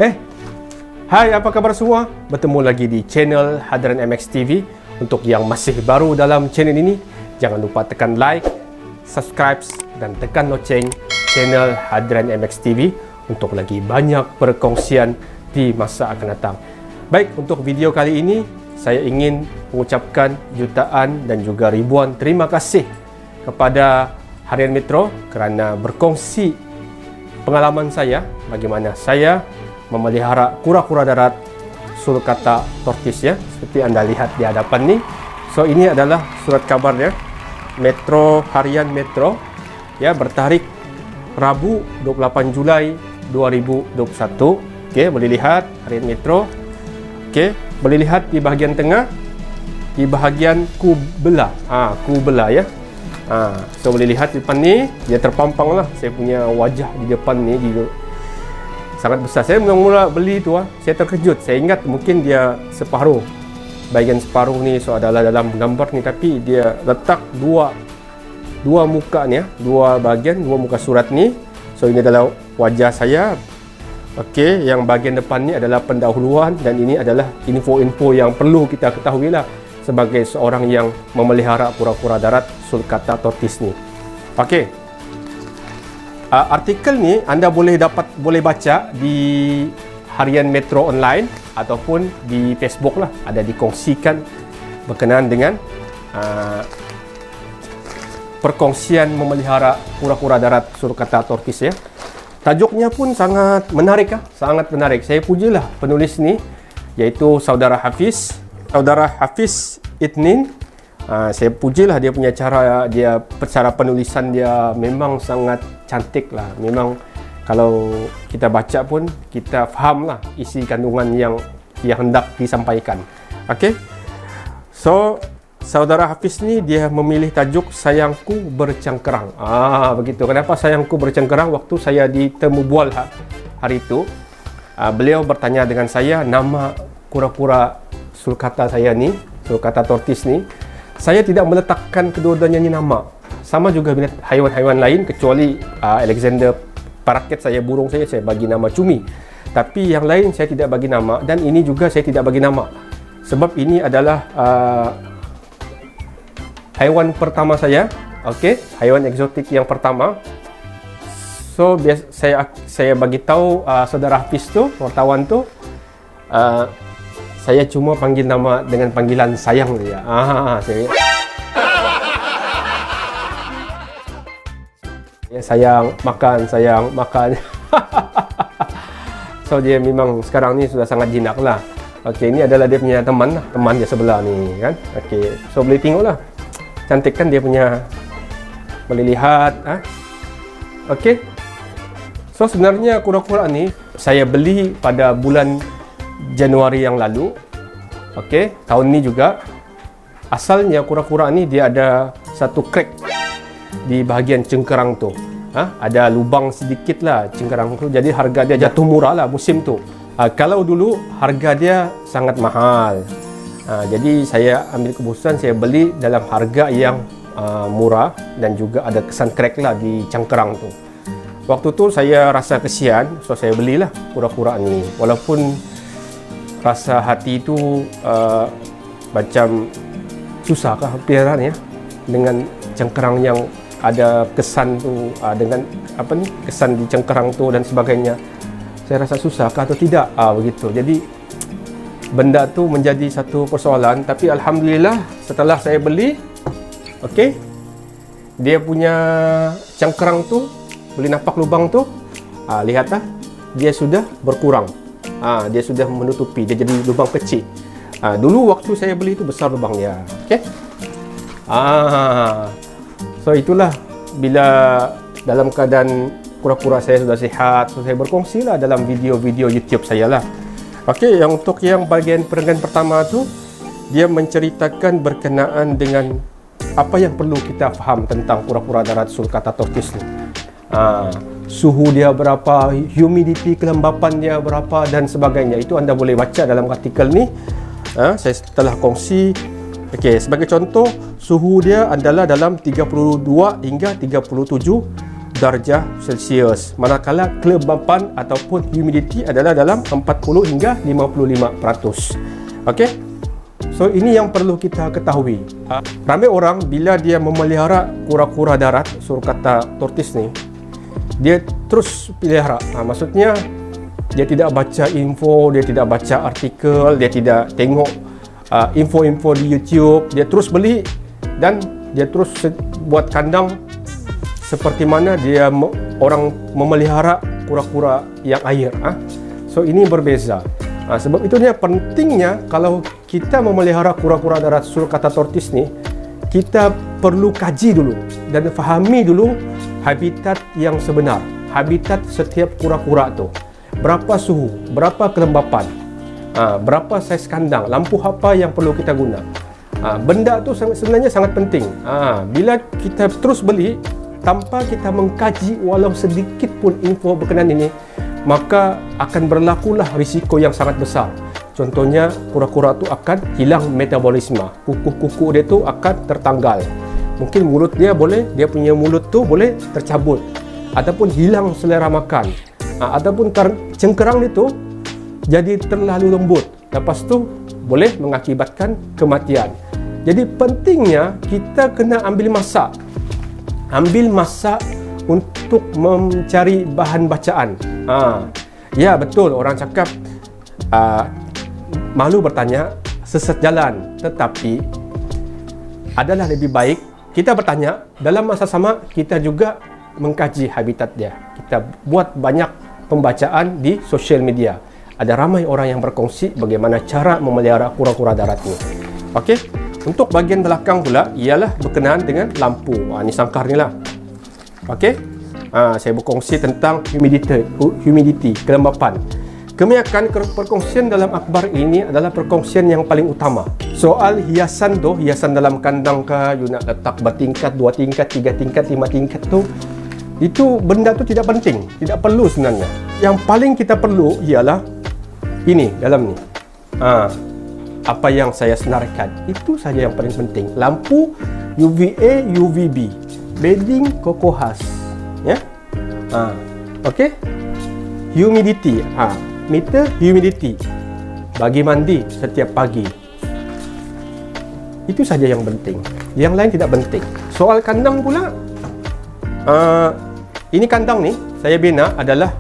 Eh, hai, apa kabar semua? Bertemu lagi di channel Hadran MX TV. Untuk yang masih baru dalam channel ini, jangan lupa tekan like, subscribe dan tekan loceng channel Hadran MX TV untuk lagi banyak perkongsian di masa akan datang. Baik, untuk video kali ini saya ingin mengucapkan jutaan dan juga ribuan terima kasih kepada Harian Metro kerana berkongsi pengalaman saya bagaimana saya memelihara kura-kura darat sulcata tortoise ya, seperti anda lihat di hadapan ni. So ini adalah surat kabarnya Metro, Harian Metro ya, bertarikh Rabu 28 Julai 2021. Okey, boleh lihat Harian Metro. Okey, boleh lihat di bahagian tengah, di bahagian kubelah. Kubelah ya. So boleh lihat di depan ni, dia terpampang lah saya punya wajah di depan ni, sangat besar. Saya mula-mula beli tu saya terkejut. Saya ingat mungkin dia separuh, bahagian separuh ni so adalah dalam gambar ni, tapi dia letak dua muka ni dua bahagian, dua muka surat ni. So ini adalah wajah saya. Okey, yang bahagian depan ni adalah pendahuluan dan ini adalah info-info yang perlu kita ketahui lah sebagai seorang yang memelihara kura-kura darat sulcata tortoise ni. Okey. Artikel ni anda boleh baca di Harian Metro Online ataupun di Facebook lah, ada dikongsikan berkenaan dengan perkongsian memelihara kura-kura darat sulcata tortoise ya. Tajuknya pun sangat menarik sangat menarik. Saya pujilah penulis ni, iaitu saudara Hafiz Itnin. Saya pujilah dia punya cara penulisan dia memang sangat cantik lah. Memang kalau kita baca pun kita faham lah isi kandungan yang hendak disampaikan. Okey, so saudara Hafiz ni dia memilih tajuk Sayangku Bercengkerang. Begitu. Kenapa Sayangku Bercengkerang? Waktu saya di Temu Bual hari itu, beliau bertanya dengan saya nama kura-kura sulcata saya ni, sulcata tortoise ni. Saya tidak meletakkan kedua-duanya ni nama. Sama juga dengan haiwan-haiwan lain, kecuali Alexander paraket saya, burung saya bagi nama Cumi. Tapi yang lain saya tidak bagi nama, dan ini juga saya tidak bagi nama. Sebab ini adalah haiwan pertama saya. Okey, haiwan eksotik yang pertama. So saya bagi tahu saudara Hafiz tu, wartawan tu, saya cuma panggil nama dengan panggilan sayang dia. Sayang makan. So dia memang sekarang ni sudah sangat jinak lah. Okey, ini adalah dia punya teman dia sebelah ni kan. Okey, so boleh tengok lah, cantik kan dia punya, boleh lihat. Okey, so sebenarnya kura-kura ni saya beli pada bulan Januari yang lalu. Okey, tahun ni juga. Asalnya kura-kura ni dia ada satu crack di bahagian cengkerang tu. Ada lubang sedikit lah cengkerang tu. Jadi harga dia jatuh murah lah musim tu. Kalau dulu harga dia sangat mahal. Jadi saya ambil keputusan saya beli dalam harga yang murah dan juga ada kesan crack lah di cengkerang tu. Waktu tu saya rasa kesian, so saya belilah kura-kura ni. Walaupun rasa hati itu macam susah peliharaan ya, dengan cengkerang yang ada kesan tu, dengan kesan di cengkerang tu dan sebagainya. Saya rasa susah atau tidak begitu. Jadi benda tu menjadi satu persoalan. Tapi alhamdulillah setelah saya beli, okey, dia punya cengkerang tu, boleh nampak lubang tu, lihatlah, dia sudah berkurang. Dia sudah menutupi, dia jadi lubang kecil. Dulu waktu saya beli itu besar lubang dia. Okey. So itulah, bila dalam keadaan kura-kura saya sudah sihat, so saya berkongsilah dalam video-video YouTube saya lah. Okey, yang untuk yang bahagian pertama tu, dia menceritakan berkenaan dengan apa yang perlu kita faham tentang kura-kura darat sulcata tortoise ni. Suhu dia berapa, humidity, kelembapan dia berapa dan sebagainya. Itu anda boleh baca dalam artikel ni. Saya telah kongsi. Okey, sebagai contoh, suhu dia adalah dalam 32 hingga 37 darjah Celsius, manakala kelembapan ataupun humidity adalah dalam 40 hingga 55%. Okey. So ini yang perlu kita ketahui. Ramai orang bila dia memelihara kura-kura darat, sulcata tortoise ni, dia terus pelihara. Maksudnya dia tidak baca info, dia tidak baca artikel, dia tidak tengok info-info di YouTube, dia terus beli dan dia terus buat kandang seperti mana dia orang memelihara kura-kura yang air. So ini berbeza. Sebab itu pentingnya kalau kita memelihara kura-kura darat sulcata tortoise ni, kita perlu kaji dulu dan fahami dulu habitat yang sebenar, habitat setiap kura-kura tu. Berapa suhu, berapa kelembapan, berapa saiz kandang, lampu apa yang perlu kita guna. Benda tu sebenarnya sangat penting. Bila kita terus beli tanpa kita mengkaji walau sedikit pun info berkenaan ini, maka akan berlakulah risiko yang sangat besar. Contohnya kura-kura tu akan hilang metabolisme, kuku-kuku dia tu akan tertanggal. Mungkin mulut dia punya mulut tu boleh tercabut, ataupun hilang selera makan, ataupun cengkerang dia tu jadi terlalu lembut. Lepas tu boleh mengakibatkan kematian. Jadi pentingnya kita kena ambil masa untuk mencari bahan bacaan. Ya betul, orang cakap malu bertanya sesat jalan, tetapi adalah lebih baik kita bertanya dalam masa sama kita juga mengkaji habitat dia. Kita buat banyak pembacaan di sosial media. Ada ramai orang yang berkongsi bagaimana cara memelihara kura-kura darat ini. Okey, untuk bagian belakang pula ialah berkenaan dengan lampu. Ini sangkar ni lah. Okey, saya berkongsi tentang humidity, kelembapan. Kebanyakan perkongsian dalam akhbar ini adalah perkongsian yang paling utama. Soal hiasan tu, hiasan dalam kandang kah, you nak letak bertingkat, 2 tingkat, 3 tingkat, 5 tingkat tu, itu benda tu tidak penting, tidak perlu sebenarnya. Yang paling kita perlu ialah ini dalam ni. Apa yang saya senaraikan, itu saja yang paling penting. Lampu UVA, UVB, bedding cocoa husk, ya. Okey. Humidity, meter humidity bagi mandi setiap pagi. Itu saja yang penting. Yang lain tidak penting. Soal kandang pula, ini kandang ni saya bina adalah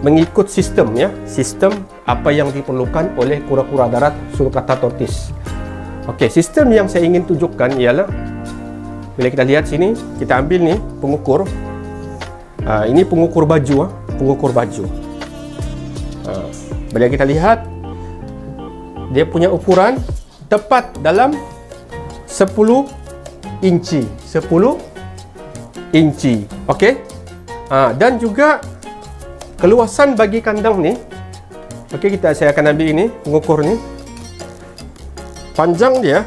mengikut sistem, ya. Sistem apa yang diperlukan oleh kura-kura darat sulcata tortoise. Okey, sistem yang saya ingin tunjukkan ialah bila kita lihat sini, kita ambil ni pengukur. Ini pengukur baju, pengukur baju. Bila kita lihat dia punya ukuran tepat dalam 10 inci. 10 inci. Okey. Dan juga keluasan bagi kandang ni. Okey, saya akan ambil ini, pengukur ni. Panjang dia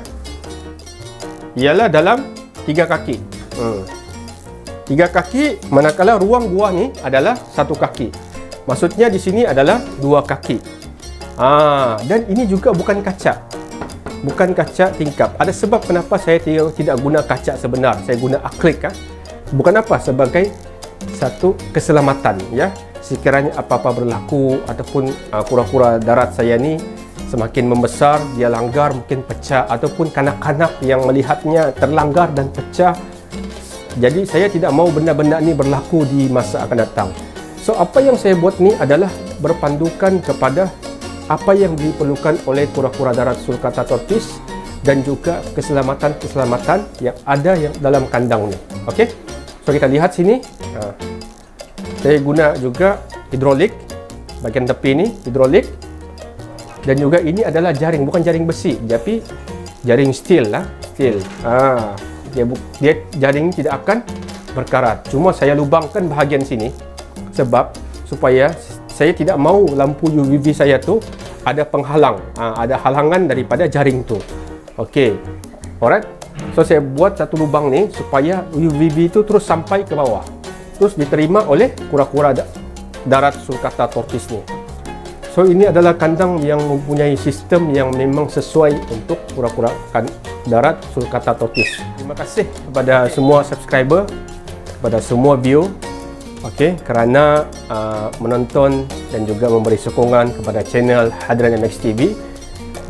ialah dalam 3 kaki. 3 kaki, manakala ruang gua ni adalah 1 kaki. Maksudnya di sini adalah 2 kaki. Dan ini juga bukan kaca. Bukan kaca tingkap. Ada sebab kenapa saya tidak guna kaca sebenar. Saya guna akrilik. Bukan apa, sebagai satu keselamatan, ya. Sekiranya apa-apa berlaku ataupun kura-kura darat saya ni semakin membesar, dia langgar, mungkin pecah, ataupun kanak-kanak yang melihatnya terlanggar dan pecah. Jadi saya tidak mau benda-benda ni berlaku di masa akan datang. So apa yang saya buat ni adalah berpandukan kepada apa yang diperlukan oleh kura-kura darat sulcata tortoise dan juga keselamatan-keselamatan yang ada yang dalam kandang ni. Okey. So kita lihat sini. Saya guna juga hidrolik. Bahagian tepi ni hidrolik. Dan juga ini adalah jaring, bukan jaring besi, tapi jaring steel lah, steel. Dia jaring tidak akan berkarat. Cuma saya lubangkan bahagian sini sebab supaya saya tidak mau lampu UVB saya tu ada penghalang, ada halangan daripada jaring tu. Okey. Alright. So saya buat satu lubang ni supaya UVB tu terus sampai ke bawah. Terus diterima oleh kura-kura darat sulcata tortoise ni. So ini adalah kandang yang mempunyai sistem yang memang sesuai untuk kura-kura darat sulcata tortoise. Terima kasih kepada semua subscriber, kepada semua view Okey, kerana menonton dan juga memberi sokongan kepada channel Hadran MX TV.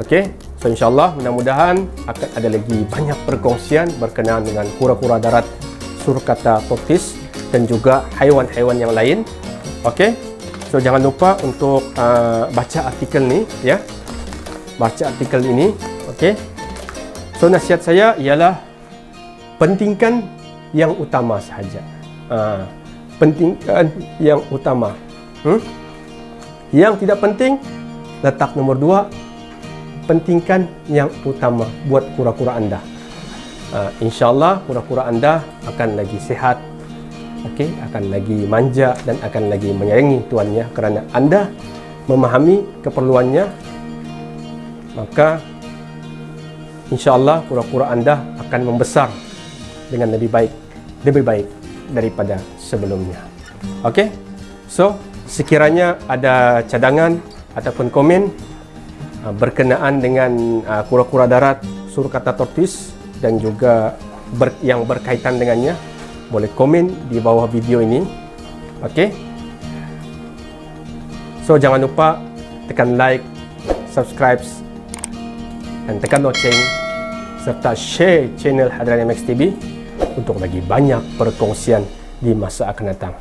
Okey, so insyaAllah mudah-mudahan akan ada lagi banyak perkongsian berkenaan dengan kura-kura darat, sulcata tortoise dan juga haiwan-haiwan yang lain. Okey, so jangan lupa untuk baca artikel ni, ya. Baca artikel ini. Okey, so nasihat saya ialah pentingkan yang utama sahaja. Pentingkan yang utama. Yang tidak penting, letak nomor 2. Pentingkan yang utama buat kura-kura anda. InsyaAllah kura-kura anda akan lagi sihat, okey, akan lagi manja dan akan lagi menyayangi tuannya kerana anda memahami keperluannya. Maka InsyaAllah kura-kura anda akan membesar dengan lebih baik daripada sebelumnya. Okey, so sekiranya ada cadangan ataupun komen berkenaan dengan kura-kura darat, sulcata tortoise dan juga yang berkaitan dengannya, boleh komen di bawah video ini. Okey, so jangan lupa tekan like, subscribe dan tekan loceng serta share channel Hadran MX TV untuk lagi banyak perkongsian di masa akan datang.